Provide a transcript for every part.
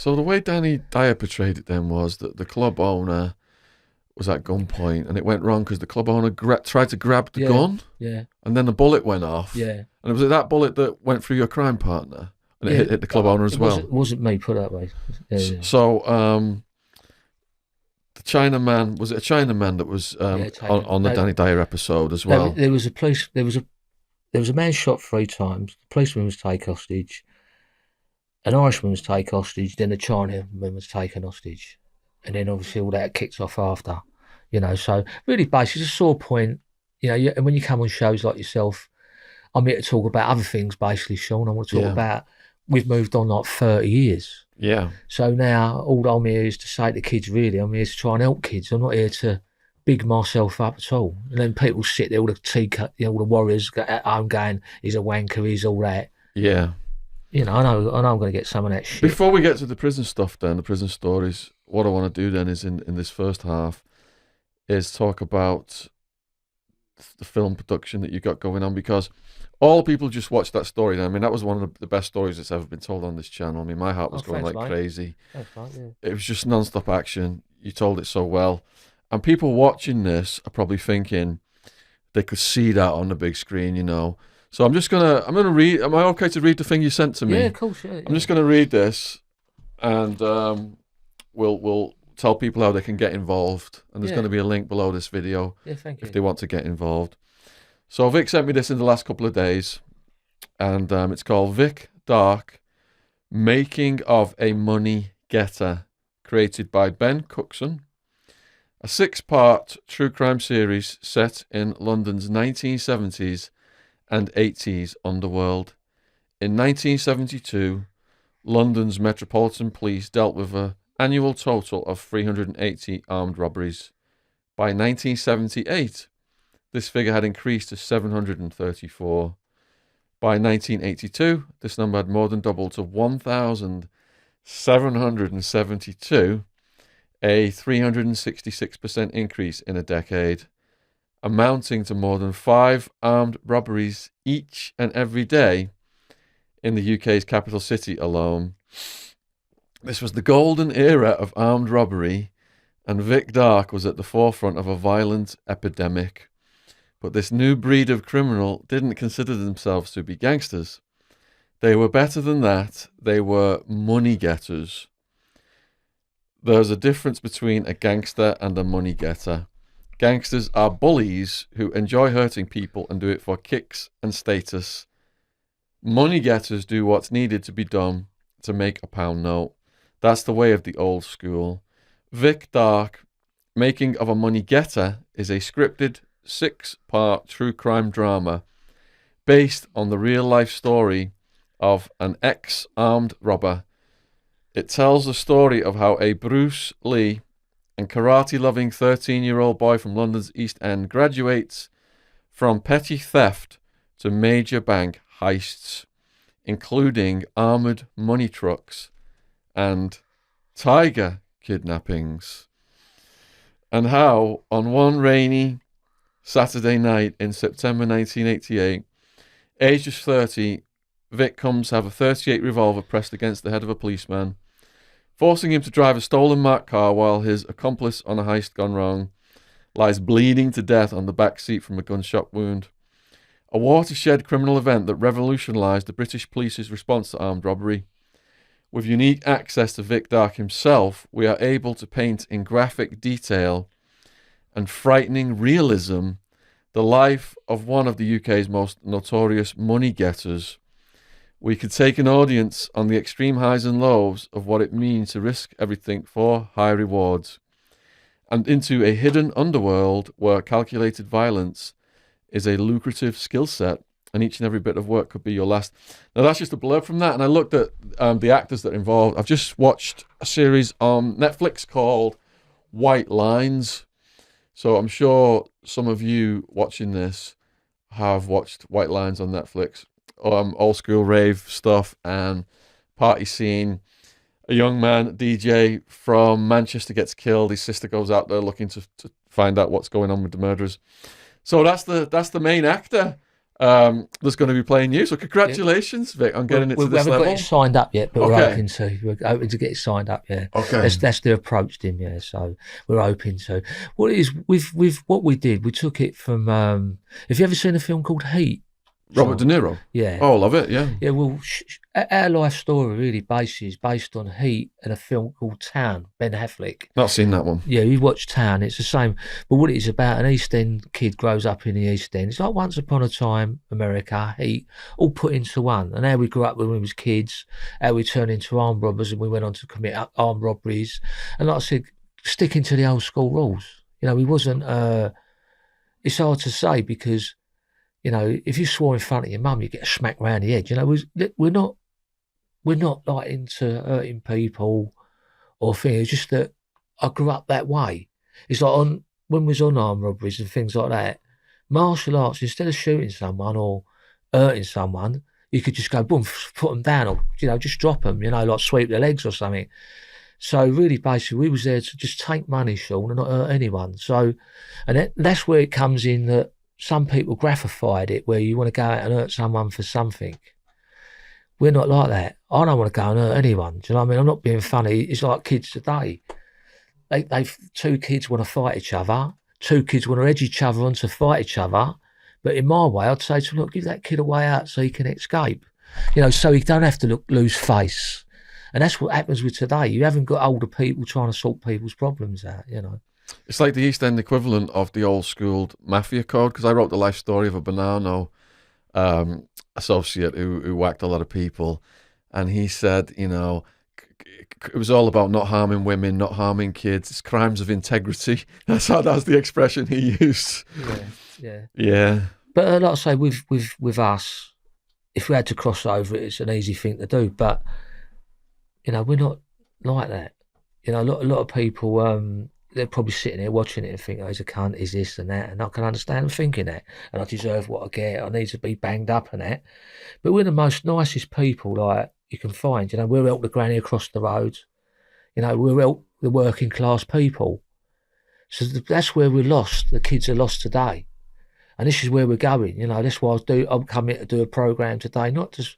So the way Danny Dyer portrayed it then was that the club owner was at gunpoint, and it went wrong because the club owner tried to grab the gun, and then the bullet went off. Yeah. And it was that bullet that went through your crime partner, and it hit the club owner as well. It wasn't me, put it that way. Yeah. So the Chinaman, was it a Chinaman that was on the Danny Dyer episode as well? There was a man shot 3 times. The policeman was taken hostage. An Irishman was taken hostage. Then a Chinaman was taken hostage, and then obviously all that kicked off after. So really, basically, it's a sore point. And when you come on shows like yourself, I'm here to talk about other things. Basically, Shaun, I want to talk about. We've moved on like 30 years. Yeah. So now all I'm here is to say to kids, really, I'm here to try and help kids. I'm not here to big myself up at all. And then people sit there, all the warriors at home going, he's a wanker, he's all that. Yeah. I know I'm going to get some of that shit. Before we get to the prison stuff then, the prison stories, what I want to do then is in this first half is talk about the film production that you got going on, because all people just watched that story. I mean, that was one of the best stories that's ever been told on this channel. I mean, my heart was going like crazy. It was just non-stop action. You told it so well. And people watching this are probably thinking they could see that on the big screen, So I'm gonna read. Am I okay to read the thing you sent to me? Yeah, of course. Yeah. I'm just gonna read this, and we'll tell people how they can get involved. And there's going to be a link below this video if they want to get involved. So Vic sent me this in the last couple of days, and it's called Vic Dark, Making of a Money Getter, created by Ben Cookson. A 6-part true crime series set in London's 1970s and 80s underworld. In 1972, London's Metropolitan Police dealt with an annual total of 380 armed robberies. By 1978, this figure had increased to 734. By 1982, this number had more than doubled to 1,772, a 366% increase in a decade, amounting to more than 5 armed robberies each and every day in the UK's capital city alone. This was the golden era of armed robbery, and Vic Dark was at the forefront of a violent epidemic. But this new breed of criminal didn't consider themselves to be gangsters. They were better than that. They were money getters. There's a difference between a gangster and a money getter. Gangsters are bullies who enjoy hurting people and do it for kicks and status. Money getters do what's needed to be done to make a pound note. That's the way of the old school. Vic Dark, Making of a Money Getter, is a scripted 6-part true crime drama based on the real-life story of an ex-armed robber. It tells the story of how a Bruce Lee and karate-loving 13-year-old boy from London's East End graduates from petty theft to major bank heists, including armoured money trucks and tiger kidnappings. And how, on one rainy Saturday night in September 1988, aged just 30, Vic comes to have a .38 revolver pressed against the head of a policeman, forcing him to drive a stolen marked car while his accomplice on a heist gone wrong lies bleeding to death on the back seat from a gunshot wound. A watershed criminal event that revolutionised the British police's response to armed robbery. With unique access to Vic Dark himself, we are able to paint in graphic detail and frightening realism the life of one of the UK's most notorious money getters. We could take an audience on the extreme highs and lows of what it means to risk everything for high rewards, and into a hidden underworld where calculated violence is a lucrative skill set, and each and every bit of work could be your last. Now, that's just a blurb from that, and I looked at the actors that are involved. I've just watched a series on Netflix called White Lines. So I'm sure some of you watching this have watched White Lines on Netflix. Old school rave stuff and party scene. A young man, DJ from Manchester, gets killed. His sister goes out there looking to find out what's going on with the murderers. So that's the main actor. That's going to be playing you. So congratulations, Vic, on getting it to We this haven't level. got it signed up yet, but we're Okay. hoping to. We're hoping to get it signed up. Yeah. Okay. That's the approach, Tim. Yeah. So we're hoping to. What it is with what we did, we took it from. Have you ever seen a film called Heat? Robert Shaun? De Niro. Yeah. Oh, love it. Yeah. Yeah, well, our life story really is based on Heat and a film called Town, Ben Affleck. Not seen that one. Yeah, you watch Town, it's the same. But what it is about, an East End kid grows up in the East End. It's like Once Upon a Time, America, Heat, all put into one. And how we grew up when we was kids, how we turned into armed robbers and we went on to commit armed robberies. And like I said, sticking to the old school rules. You know, we wasn't, it's hard to say because, you know, if you swore in front of your mum, you get a smack round the head. You know, we're not like into hurting people or things. It's just that I grew up that way. It's like when we was on armed robberies and things like that, martial arts, instead of shooting someone or hurting someone, you could just go boom, put them down, or you know, just drop them. You know, like sweep their legs or something. So really, basically, we was there to just take money, Shaun, and not hurt anyone. So, and that's where it comes in that. Some people gratified it where you want to go out and hurt someone for something. We're not like that. I don't want to go and hurt anyone. Do you know what I mean? I'm not being funny. It's like kids today. Two kids want to fight each other. Two kids want to edge each other on to fight each other. But in my way, I'd say to them, look, give that kid a way out so he can escape. You know, so he don't have to lose face. And that's what happens with today. You haven't got older people trying to sort people's problems out, you know. It's like the East End equivalent of the old school mafia code, because I wrote the life story of a Bonanno associate who whacked a lot of people. And he said, you know, it was all about not harming women, not harming kids. It's crimes of integrity. That's the expression he used. Yeah. But like I say, with us, if we had to cross over, it's an easy thing to do. But you know, we're not like that. You know, a lot of people. They're probably sitting there watching it and think, oh, he's a cunt, he's this and that. And I can understand them thinking that. And I deserve what I get. I need to be banged up and that. But we're the most nicest people like you can find. You know, we'll help the granny across the road. You know, we'll help the working class people. So that's where we're lost. The kids are lost today. And this is where we're going. You know, that's why I'm coming to do a programme today, not to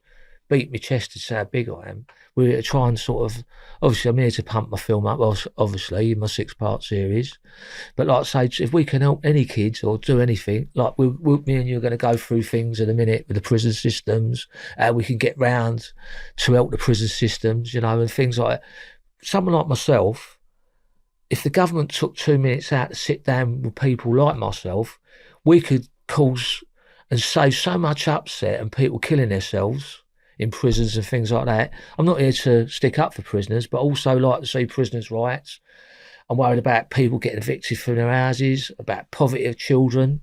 beat my chest to say how big I am. We're here to try and sort of, obviously I'm here to pump my film up, obviously, in my 6-part series. But like I say, if we can help any kids or do anything, like me and you are going to go through things in a minute with the prison systems, we can get round to help the prison systems, you know, and things like that. Someone like myself, if the government took 2 minutes out to sit down with people like myself, we could cause and save so much upset and people killing themselves in prisons and things like that. I'm not here to stick up for prisoners, but also like to see prisoners' rights. I'm worried about people getting evicted from their houses, about poverty of children.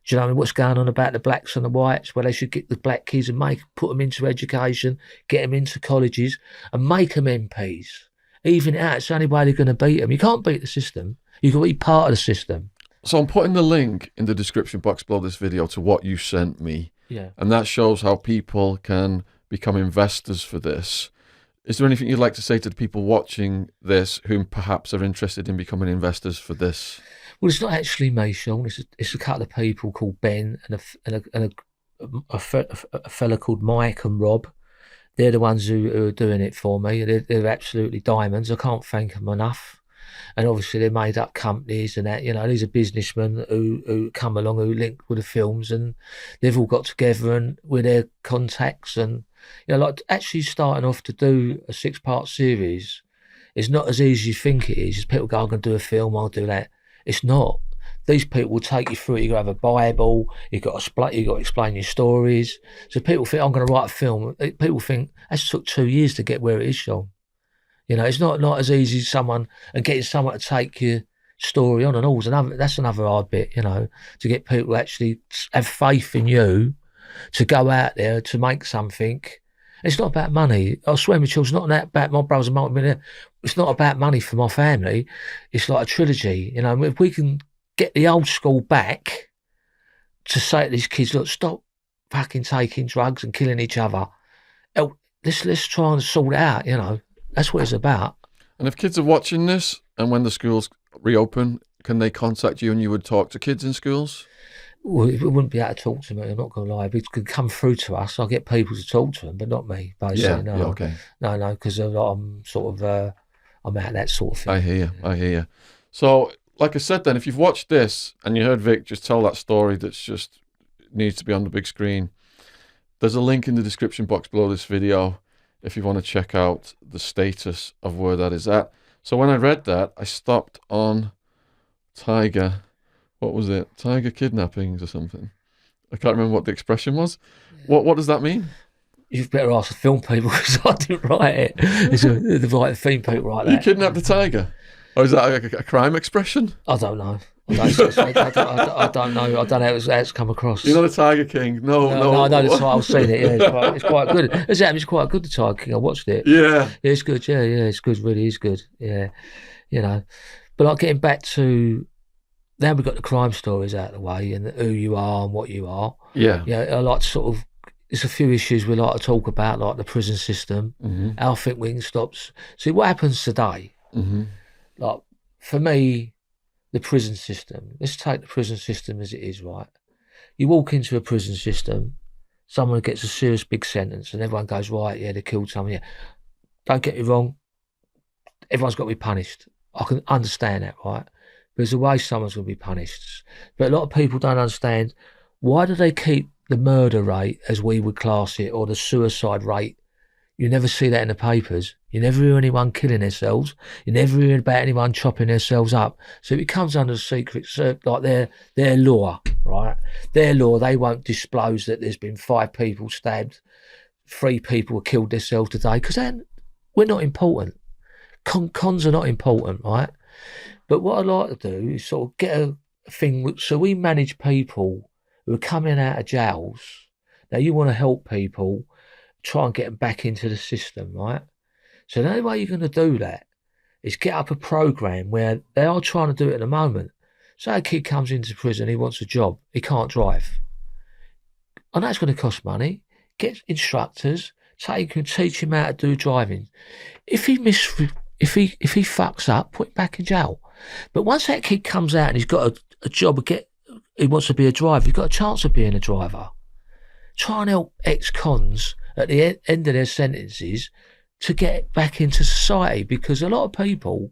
Do you know what I mean? What's going on about the blacks and the whites, where they should get the black kids and put them into education, get them into colleges and make them MPs. Even out, it's the only way they're going to beat them. You can't beat the system. You can be part of the system. So I'm putting the link in the description box below this video to what you sent me. Yeah. And that shows how people can become investors for this. Is there anything you'd like to say to the people watching this who perhaps are interested in becoming investors for this? Well, it's not actually me, Shaun. It's a couple of people called Ben and a fella called Mike and Rob. They're the ones who are doing it for me. They're absolutely diamonds. I can't thank them enough. And obviously they made up companies and that, you know, these are businessmen who come along, who link with the films, and they've all got together and with their contacts, and, you know, like actually starting off to do a 6-part series is not as easy as you think it is. People go, I'm going to do a film, I'll do that. It's not. These people will take you through it. You got to have a Bible. You got to explain your stories. So people think, I'm going to write a film. People think that's took 2 years to get where it is, Shaun. You know, it's not as easy as getting someone to take your story on and all. That's another hard bit, you know, to get people to actually have faith in you to go out there to make something. It's not about money. I swear, Mitchell, it's not about my brother's a multi-millionaire. It's not about money for my family. It's like a trilogy. You know, if we can get the old school back to say to these kids, look, stop fucking taking drugs and killing each other. Let's try and sort it out, you know. That's what it's about. And if kids are watching this and when the schools reopen, can they contact you and you would talk to kids in schools? Well, it wouldn't be able to talk to me. I'm not going to lie. If it could come through to us, I'll get people to talk to them, but not me. Basically, Yeah, okay. no, because I'm sort of I'm out that sort of thing. I hear you. So, like I said, then, if you've watched this and you heard Vic just tell that story that's just needs to be on the big screen, there's a link in the description box below this video if you want to check out the status of where that is at. So when I read that, I stopped on Tiger. What was it? Tiger kidnappings or something. I can't remember what the expression was. What does that mean? You've better ask the film people because I didn't write it. It's the right film people write that. You kidnapped a tiger? Or is that a crime expression? I don't know. I don't know. I don't know how it's come across. You know the Tiger King? No. I know the title. I've seen it. Yeah, it's quite good. It's quite good. The Tiger King. I watched it. Yeah, it's good. Yeah, it's good. Really is good. Yeah, But like getting back to now, we've got the crime stories out of the way and who you are and what you are. Yeah. I like to sort of. There's a few issues we like to talk about, like the prison system. Mm-hmm. How I think we can stop. See what happens today. Mm-hmm. Like for me. The prison system. Let's take the prison system as it is, right? You walk into a prison system, someone gets a serious big sentence, and everyone goes, right, yeah, they killed someone. Yeah, don't get me wrong. Everyone's got to be punished. I can understand that, right? There's a way someone's going to be punished. But a lot of people don't understand why do they keep the murder rate, as we would class it, or the suicide rate. You never see that in the papers. You never hear anyone killing themselves. You never hear about anyone chopping themselves up. So it comes under the secret, like their law, right? Their law, they won't disclose that there's been 5 people stabbed, 3 people have killed themselves today, because we're not important. Cons are not important, right? But what I'd like to do is sort of get a thing, so we manage people who are coming out of jails. Now you want to help people, try and get them back into the system, right? So the only way you're going to do that is get up a program where they are trying to do it at the moment. So a kid comes into prison, he wants a job, he can't drive. And that's going to cost money. Get instructors, teach him how to do driving. If he fucks up, put him back in jail. But once that kid comes out and he's got a job, he wants to be a driver, he's got a chance of being a driver. Try and help ex-cons at the end of their sentences to get back into society, because a lot of people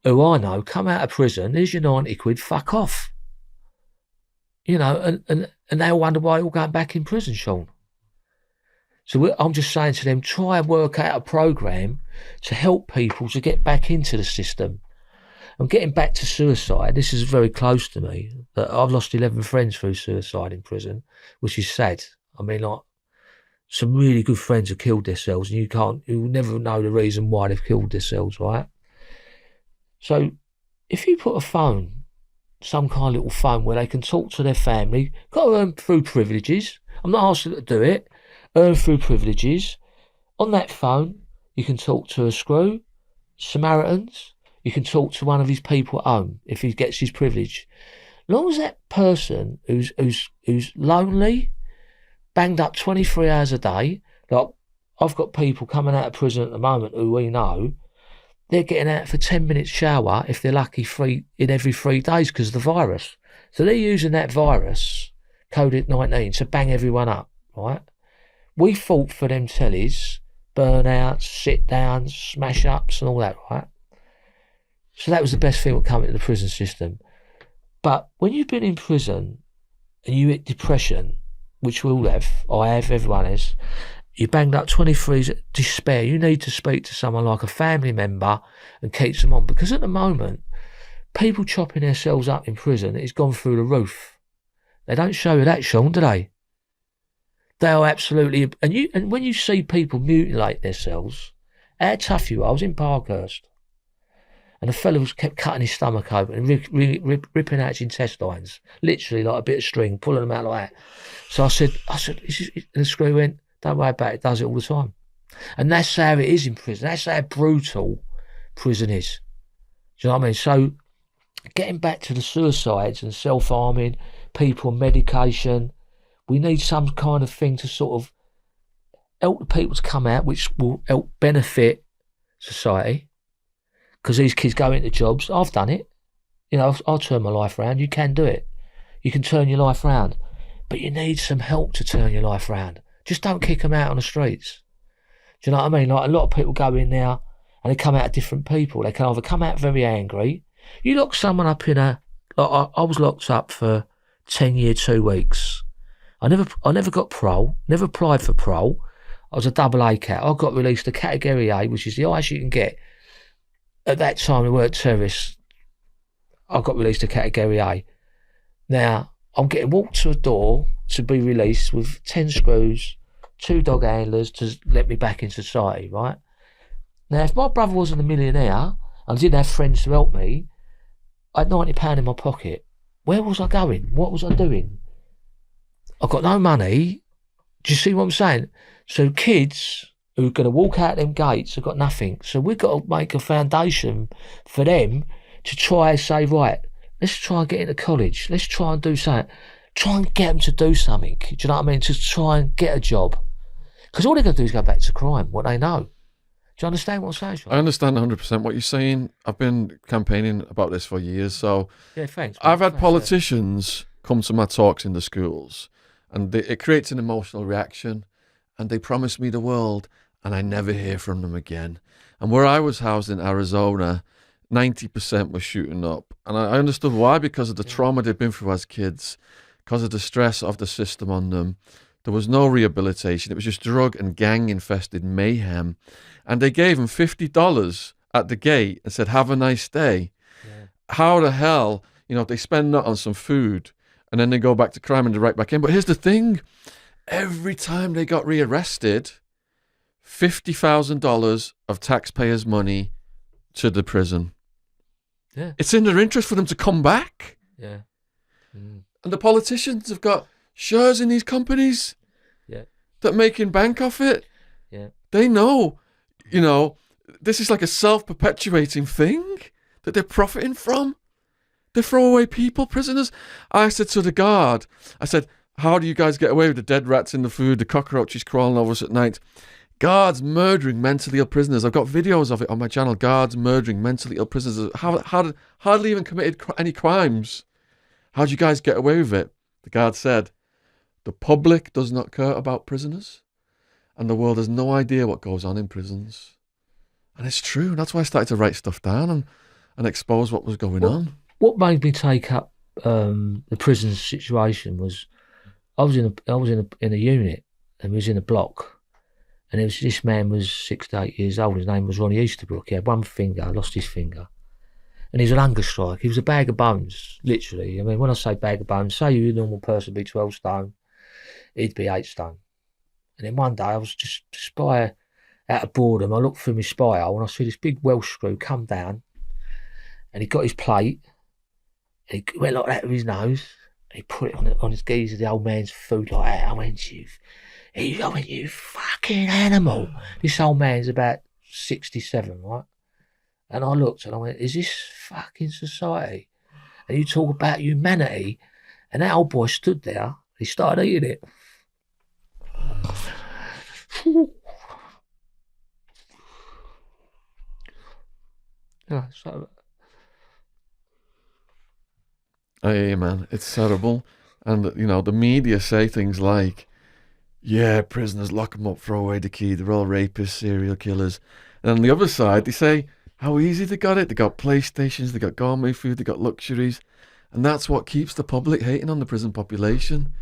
who I know come out of prison, there's your 90 quid, fuck off. And they'll wonder why you're going back in prison, Shaun. So I'm just saying to them, try and work out a program to help people to get back into the system. I'm getting back to suicide. This is very close to me. I've lost 11 friends through suicide in prison, which is sad. I mean, like, some really good friends have killed themselves, and you'll never know the reason why they've killed themselves, right? So if you put a phone, some kind of little phone where they can talk to their family, got to earn through privileges. I'm not asking them to do it. Earn through privileges. On that phone, you can talk to a screw, Samaritans. You can talk to one of his people at home if he gets his privilege. As long as that person who's lonely, banged up 23 hours a day, like I've got people coming out of prison at the moment who we know, they're getting out for 10 minutes shower if they're lucky in every 3 days because of the virus. So they're using that virus, COVID-19, to bang everyone up, right? We fought for them tellies, burnouts, sit-downs, smash-ups and all that, right? So that was the best thing that came into the prison system. But when you've been in prison and you hit depression, which we all have, I have, everyone has, you banged up 23's despair, you need to speak to someone like a family member and keep them on. Because at the moment, people chopping themselves up in prison, it's gone through the roof. They don't show you that, Shaun, do they? They are absolutely... And when you see people mutilate themselves, how tough you are. I was in Parkhurst, and the fellow kept cutting his stomach open and ripping out his intestines, literally like a bit of string, pulling them out like that. So I said, and the screw went, don't worry about it, does it all the time. And that's how it is in prison. That's how brutal prison is. Do you know what I mean? So getting back to the suicides and self-harming, people on medication, we need some kind of thing to sort of help the people to come out, which will help benefit society. Because these kids go into jobs, I've done it. I'll turn my life around. You can do it. you can turn your life round. But you need some help to turn your life round. Just don't kick them out on the streets. Do you know what I mean? Like, a lot of people go in there and they come out different people. They can either come out very angry. You lock someone up in a... Like, I was locked up for 10 years, 2 weeks. I never got parole, never applied for parole. I was a double A cat. I got released to category A, which is the highest you can get. At that time, we weren't terrorists. I got released to category A. Now, I'm getting walked to a door to be released with 10 screws, 2 dog handlers to let me back in society, right? Now, if my brother wasn't a millionaire and I didn't have friends to help me, I had £90 in my pocket. Where was I going? What was I doing? I've got no money. Do you see what I'm saying? So kids who are going to walk out them gates have got nothing. So we've got to make a foundation for them to try and say, right, let's try and get into college. Let's try and do something. Try and get them to do something. Do you know what I mean? To try and get a job. Because all they're going to do is go back to crime, what they know. Do you understand what I'm saying, Shaun? I understand 100% what you're saying. I've been campaigning about this for years. So yeah, thanks. Man. I've had politicians come to my talks in the schools, and it creates an emotional reaction, and they promise me the world, and I never hear from them again. And where I was housed in Arizona, 90% was shooting up. And I understood why, because of the trauma they'd been through as kids, because of the stress of the system on them. There was no rehabilitation. It was just drug and gang-infested mayhem. And they gave them $50 at the gate and said, have a nice day. Yeah. How the hell, they spend that on some food and then they go back to crime and they're right back in. But here's the thing. Every time they got rearrested, $50,000 of taxpayers' money to the prison. Yeah. It's in their interest for them to come back. Yeah. Mm. And the politicians have got shares in these companies that are making bank off it. Yeah. They know, this is like a self-perpetuating thing that they're profiting from. They throw away people, prisoners. I said to the guard, how do you guys get away with the dead rats in the food, the cockroaches crawling over us at night? Guards murdering mentally ill prisoners. I've got videos of it on my channel. Guards murdering mentally ill prisoners. Hardly even committed any crimes. How do you guys get away with it? The guard said, the public does not care about prisoners, and the world has no idea what goes on in prisons. And it's true. And that's why I started to write stuff down and expose what was going on. What made me take up the prison situation was I was in a unit, and we was in a block, and this man was 6 to 8 years old. His name was Ronnie Easterbrook. He had one finger, lost his finger. And he was an hunger strike. He was a bag of bones, literally. I mean, when I say bag of bones, say you're a normal person, be 12 stone, he'd be 8 stone. And then one day I was just out of boredom, I looked through my spy hole and I see this big Welsh screw come down, and he got his plate, and he went like that with his nose, and he put it on his geezer, the old man's food like that. I went, you fucking animal. This old man's about 67, right? And I looked and I went, is this fucking society? And you talk about humanity. And that old boy stood there. He started eating it. Yeah, so. I hear you, man. It's terrible. And, the media say things like, yeah, prisoners, lock them up, throw away the key. They're all rapists, serial killers. And on the other side, they say, how easy they got it. They got PlayStations, they got gourmet food, they got luxuries. And that's what keeps the public hating on the prison population.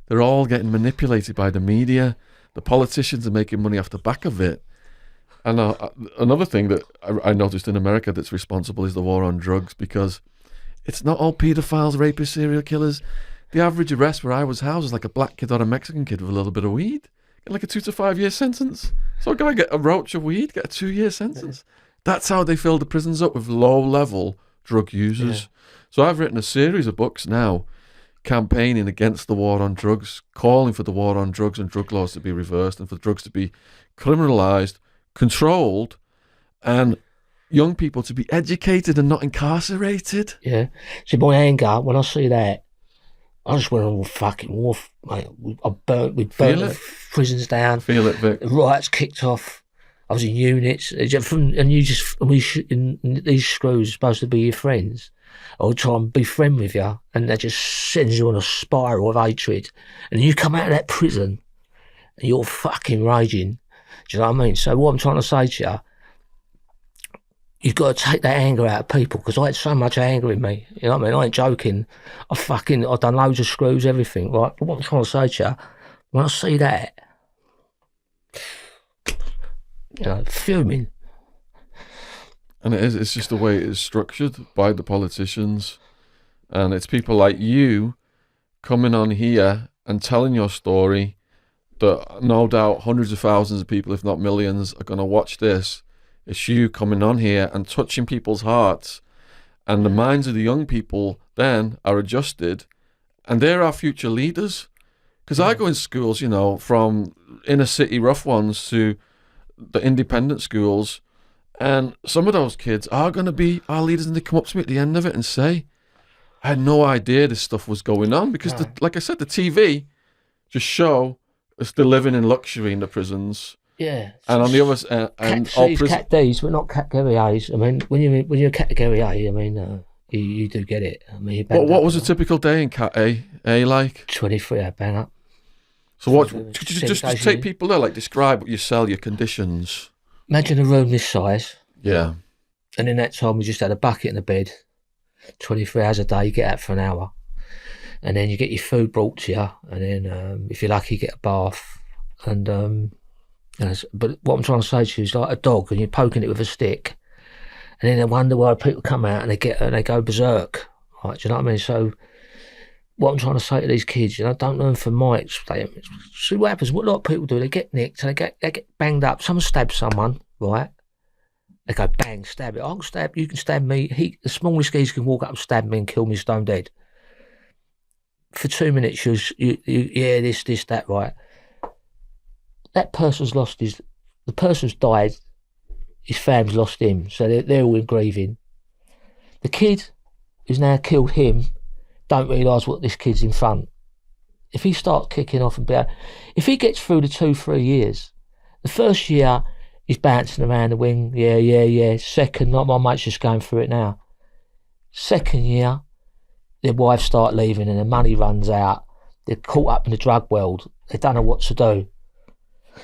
They're all getting manipulated by the media. The politicians are making money off the back of it. And another thing that I noticed in America that's responsible is the war on drugs, because it's not all paedophiles, rapists, serial killers. The average arrest where I was housed was like a black kid or a Mexican kid with a little bit of weed. Get like a 2 to 5 year sentence. So a guy get a roach of weed, get a 2-year sentence. That's how they fill the prisons up, with low-level drug users. Yeah. So I've written a series of books now campaigning against the war on drugs, calling for the war on drugs and drug laws to be reversed and for drugs to be criminalised, controlled, and young people to be educated and not incarcerated. Yeah. See, my anger, when I see that, I just went on fucking war, mate. We burnt the prisons down. Feel it, Vic. The riots kicked off. I was in units, and these screws are supposed to be your friends. or try and be friend with you, and that just sends you on a spiral of hatred. And you come out of that prison and you're fucking raging. Do you know what I mean? So what I'm trying to say to you, you've got to take that anger out of people, because I had so much anger in me. You know what I mean? I ain't joking. I've done loads of screws, everything, right? But what I'm trying to say to you, when I see that, you know, fuming. And it's just the way it is structured by the politicians. And it's people like you coming on here and telling your story that no doubt hundreds of thousands of people, if not millions, are going to watch this. It's you coming on here and touching people's hearts. And the minds of the young people then are adjusted. And they're our future leaders. Because I go in schools, you know, from inner city rough ones to the independent schools. And some of those kids are going to be our leaders, and they come up to me at the end of it and say, I had no idea this stuff was going on. Because, like I said, the TV just show us they're living in luxury in the prisons. Yeah. And on the other side, and Cat C's, Cat D's, but not category A's. I mean, when you're category A, I mean, you do get it. I mean, what was a typical day in Cat A like? 23 hour bang up. So what? Just take people there, like describe what you sell, your conditions. Imagine a room this size. Yeah. And in that time, we just had a bucket in the bed. 23 hours a day, you get out for an hour. And then you get your food brought to you. And then, if you're lucky, you get a bath. And, but what I'm trying to say to you is like a dog, and you're poking it with a stick. And then I wonder why people come out and they go berserk. Right? Do you know what I mean? So, what I'm trying to say to these kids, you know, don't learn from my experience. See what happens. What a lot of people do, they get nicked, and they get banged up. Someone stabs someone, right? They go bang, stab it. I can stab you, can stab me. The smallest geezer can walk up and stab me and kill me stone dead. For 2 minutes, yeah, this, that, right? That person's the person's died. His family's lost him, so they're all in grieving. The kid who's now killed him don't realise what this kid's in front. If he starts kicking off if he gets through the 2-3 years, the first year he's bouncing around the wing, yeah. Second, not my mate's just going through it now. Second year, their wives start leaving and their money runs out. They're caught up in the drug world. They don't know what to do.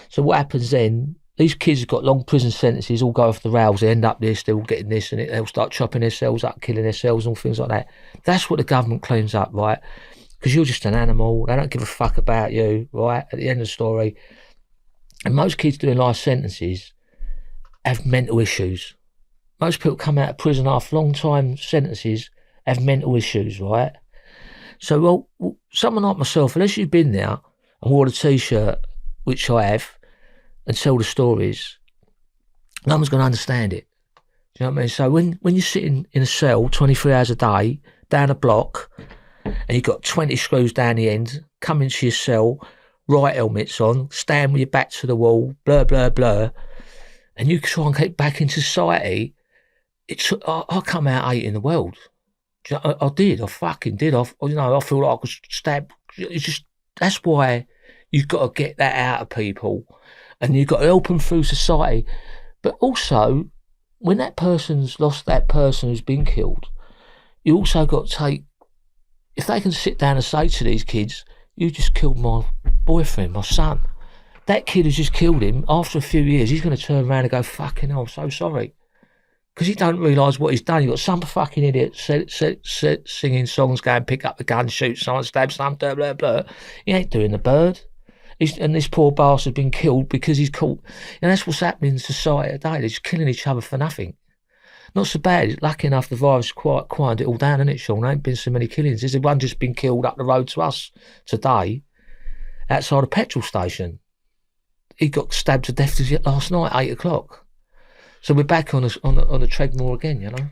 So what happens then? These kids have got long prison sentences, all go off the rails. They end up this, they're all getting this, and they'll start chopping themselves up, killing themselves, and things like that. That's what the government cleans up, right? Because you're just an animal. They don't give a fuck about you, right? At the end of the story. And most kids doing life sentences have mental issues. Most people come out of prison after long time sentences have mental issues, right? So, well, someone like myself, unless you've been there and wore the T-shirt, which I have, and tell the stories, no one's going to understand it. Do you know what I mean? So when you're sitting in a cell 23 hours a day, down a block, and you've got 20 screws down the end, come into your cell, riot helmets on, stand with your back to the wall, blur, blur, blur, and you try and get back into society, I come out hating the world. I did. I fucking did. I feel like I could stab. It's just, that's why you've got to get that out of people. And you've got to help them through society. But also, when that person's lost that person who's been killed, you also got to take, if they can sit down and say to these kids, you just killed my boyfriend, my son. That kid who's just killed him, after a few years, he's going to turn around and go, fucking hell, I'm so sorry. Because he don't realise what he's done. You've got some fucking idiot singing songs, going pick up the gun, shoot someone, stab someone, blah, blah, blah. He ain't doing the bird. And this poor bastard's been killed because he's caught. And that's what's happening in society today. They're just killing each other for nothing. Not so bad. Lucky enough, the virus quieted it all down, hasn't it, Shaun? There ain't been so many killings. There's one just been killed up the road to us today, outside a petrol station. He got stabbed to death last night, 8 o'clock. So we're back on the treadmill again, you know.